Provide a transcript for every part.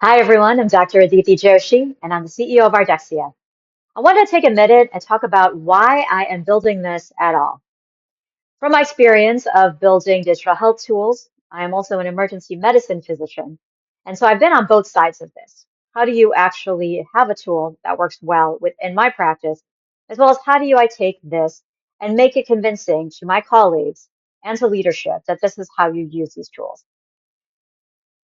Hi, everyone. I'm Dr. Aditi Joshi, and I'm the CEO of Ardexia. I wanted to take a minute and talk about why I am building this at all. From my experience of building digital health tools, I am also an emergency medicine physician. And so I've been on both sides of this. How do you actually have a tool that works well within my practice, as well as how do I take this and make it convincing to my colleagues and to leadership that this is how you use these tools?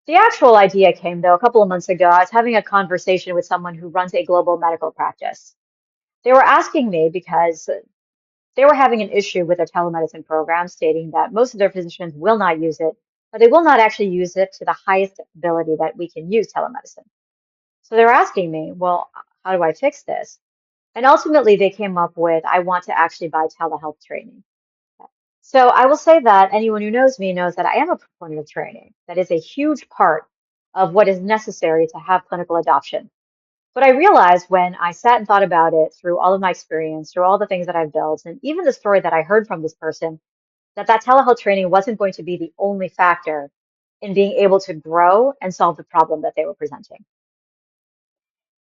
The actual idea came, though, a couple of months ago. I was having a conversation with someone who runs a global medical practice. They were asking me because they were having an issue with their telemedicine program, stating that most of their physicians will not use it, but they will not actually use it to the highest ability that we can use telemedicine. So they were asking me, well, how do I fix this? And ultimately, they came up with, I want to actually buy telehealth training. So I will say that anyone who knows me knows that I am a proponent of training. That is a huge part of what is necessary to have clinical adoption. But I realized when I sat and thought about it through all of my experience, through all the things that I've built, and even the story that I heard from this person, that telehealth training wasn't going to be the only factor in being able to grow and solve the problem that they were presenting.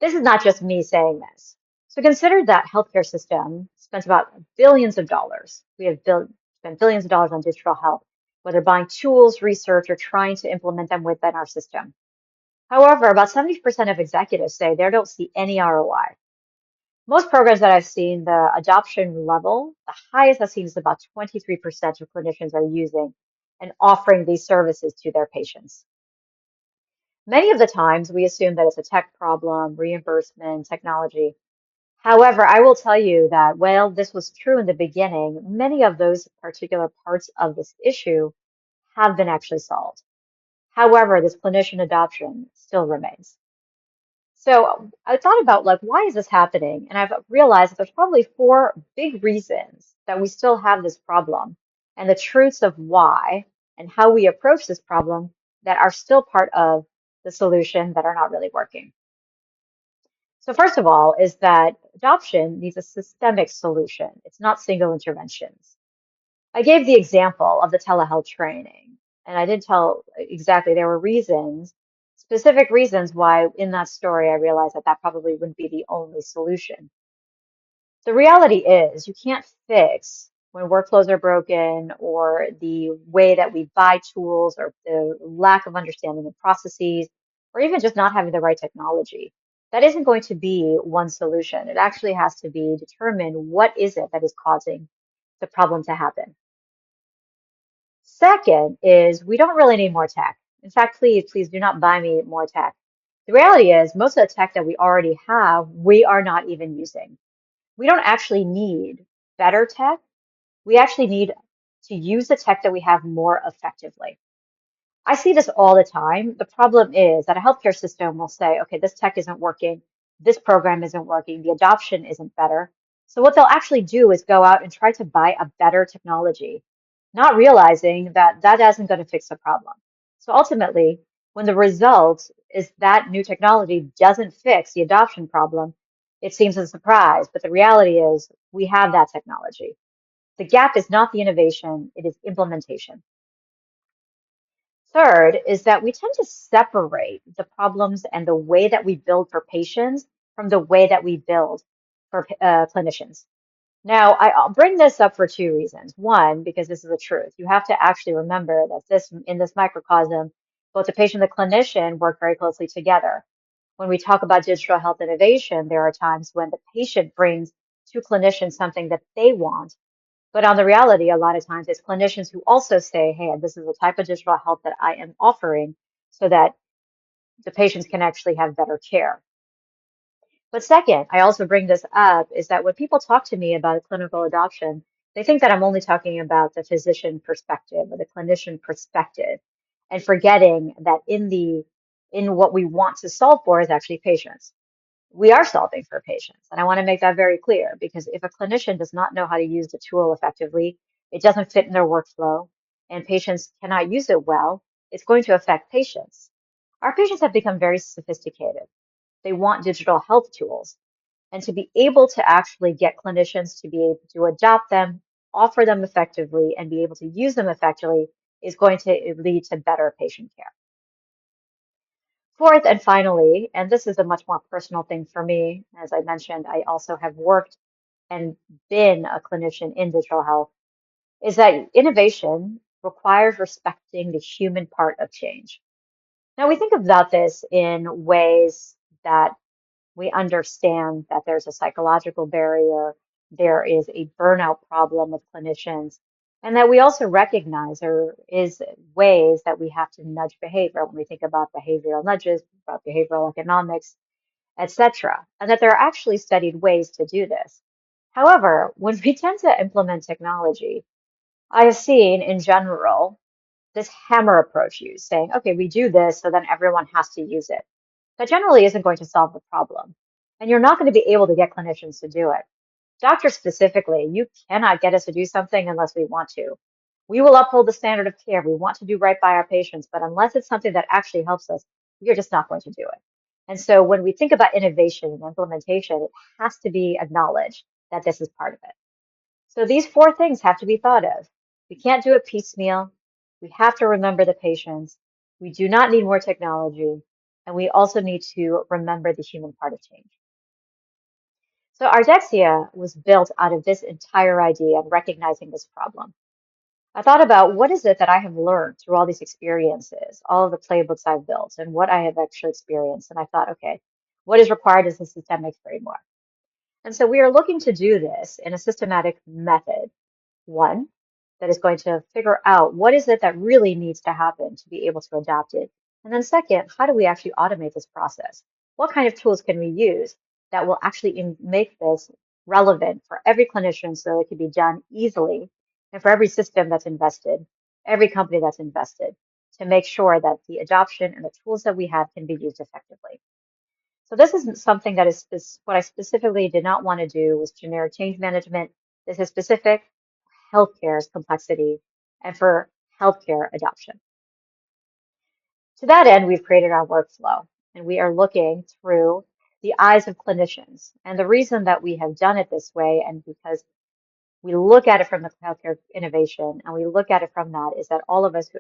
This is not just me saying this. So consider that healthcare system spends about billions of dollars. We have spent billions of dollars on digital health, whether buying tools, research, or trying to implement them within our system. However, about 70% of executives say they don't see any ROI. Most programs that I've seen, the adoption level, the highest I've seen is about 23% of clinicians are using and offering these services to their patients. Many of the times we assume that it's a tech problem, reimbursement, technology. However, I will tell you that while this was true in the beginning, many of those particular parts of this issue have been actually solved. However, this clinician adoption still remains. So I thought about like, why is this happening? And I've realized that there's probably four big reasons that we still have this problem and the truths of why and how we approach this problem that are still part of the solution that are not really working. So first of all is that adoption needs a systemic solution. It's not single interventions. I gave the example of the telehealth training, and I did tell exactly there were reasons, specific reasons why in that story I realized that probably wouldn't be the only solution. The reality is you can't fix when workflows are broken or the way that we buy tools or the lack of understanding of processes or even just not having the right technology. That isn't going to be one solution. It actually has to be determined what is it that is causing the problem to happen. Second is we don't really need more tech. In fact, please do not buy me more tech. The reality is most of the tech that we already have, we are not even using. We don't actually need better tech. We actually need to use the tech that we have more effectively. I see this all the time. The problem is that a healthcare system will say, okay, this tech isn't working, this program isn't working, the adoption isn't better. So what they'll actually do is go out and try to buy a better technology, not realizing that that isn't going to fix the problem. So ultimately, when the result is that new technology doesn't fix the adoption problem, it seems a surprise. But the reality is we have that technology. The gap is not the innovation, it is implementation. Third is that we tend to separate the problems and the way that we build for patients from the way that we build for clinicians. Now, I'll bring this up for two reasons. One, because this is the truth. You have to actually remember that in this microcosm, both the patient and the clinician work very closely together. When we talk about digital health innovation, there are times when the patient brings to clinicians something that they want, but on the reality, a lot of times it's clinicians who also say, hey, this is the type of digital health that I am offering so that the patients can actually have better care. But second, I also bring this up is that when people talk to me about clinical adoption, they think that I'm only talking about the physician perspective or the clinician perspective and forgetting that in what we want to solve for is actually patients. We are solving for patients. And I want to make that very clear because if a clinician does not know how to use the tool effectively, it doesn't fit in their workflow, and patients cannot use it well, it's going to affect patients. Our patients have become very sophisticated. They want digital health tools. And to be able to actually get clinicians to be able to adopt them, offer them effectively, and be able to use them effectively is going to lead to better patient care. Fourth and finally, and this is a much more personal thing for me, as I mentioned, I also have worked and been a clinician in digital health, is that innovation requires respecting the human part of change. Now, we think about this in ways that we understand that there's a psychological barrier, there is a burnout problem of clinicians, and that we also recognize there is ways that we have to nudge behavior when we think about behavioral nudges, about behavioral economics, etc., and that there are actually studied ways to do this. However, when we tend to implement technology, I have seen in general this hammer approach used, saying, okay, we do this, so then everyone has to use it. That generally isn't going to solve the problem. And you're not going to be able to get clinicians to do it. Doctors specifically, you cannot get us to do something unless we want to. We will uphold the standard of care. We want to do right by our patients, but unless it's something that actually helps us, we are just not going to do it. And so when we think about innovation and implementation, it has to be acknowledged that this is part of it. So these four things have to be thought of. We can't do it piecemeal. We have to remember the patients. We do not need more technology. And we also need to remember the human part of change. So Ardexia was built out of this entire idea of recognizing this problem. I thought about what is it that I have learned through all these experiences, all of the playbooks I've built, and what I have actually experienced. And I thought, okay, what is required is a systemic framework. And so we are looking to do this in a systematic method. One, that is going to figure out what is it that really needs to happen to be able to adopt it. And then second, how do we actually automate this process? What kind of tools can we use that will actually make this relevant for every clinician so it can be done easily, and for every system that's invested, every company that's invested, to make sure that the adoption and the tools that we have can be used effectively. So this isn't something that is what I specifically did not want to do was generic change management. This is specific healthcare's complexity and for healthcare adoption. To that end, we've created our workflow, and we are looking through the eyes of clinicians. And the reason that we have done it this way, and because we look at it from the healthcare innovation, and we look at it from that, is that all of us who,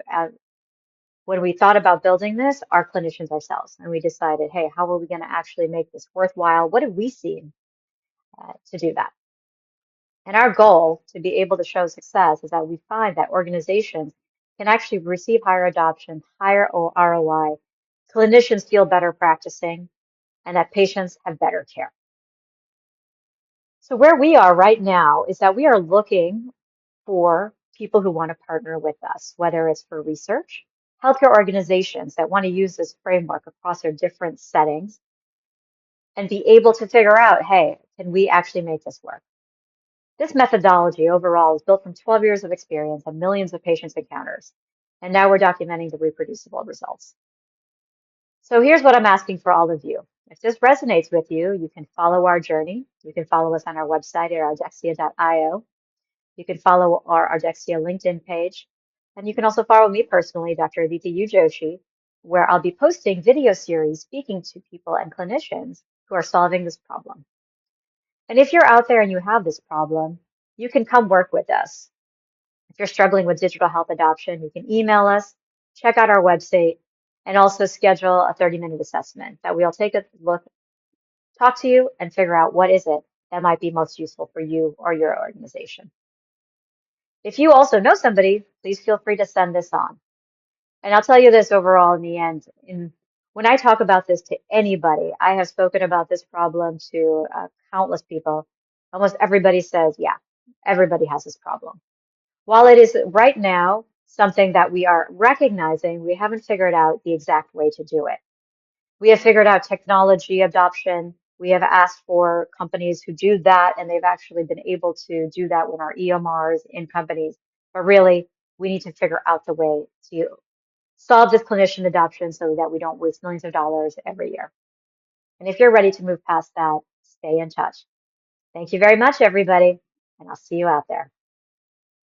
when we thought about building this, are clinicians ourselves, and we decided, hey, how are we going to actually make this worthwhile? What have we seen to do that? And our goal to be able to show success is that we find that organizations can actually receive higher adoption, higher ROI, clinicians feel better practicing, and that patients have better care. So where we are right now is that we are looking for people who want to partner with us, whether it's for research, healthcare organizations that want to use this framework across their different settings and be able to figure out, hey, can we actually make this work? This methodology overall is built from 12 years of experience and millions of patients' encounters, and now we're documenting the reproducible results. So here's what I'm asking for all of you. If this resonates with you, you can follow our journey. You can follow us on our website at ardexia.io. You can follow our Ardexia LinkedIn page. And you can also follow me personally, Dr. Aditi Joshi, where I'll be posting video series speaking to people and clinicians who are solving this problem. And if you're out there and you have this problem, you can come work with us. If you're struggling with digital health adoption, you can email us, check out our website, and also schedule a 30-minute assessment that we'll take a look, talk to you, and figure out what is it that might be most useful for you or your organization. If you also know somebody, please feel free to send this on. And I'll tell you this overall in the end, when I talk about this to anybody, I have spoken about this problem to countless people. Almost everybody says, yeah, everybody has this problem. While it is right now something that we are recognizing, we haven't figured out the exact way to do it. We have figured out technology adoption. We have asked for companies who do that, and they've actually been able to do that with our EMRs in companies. But really, we need to figure out the way to solve this clinician adoption so that we don't waste millions of dollars every year. And if you're ready to move past that, stay in touch. Thank you very much, everybody, and I'll see you out there.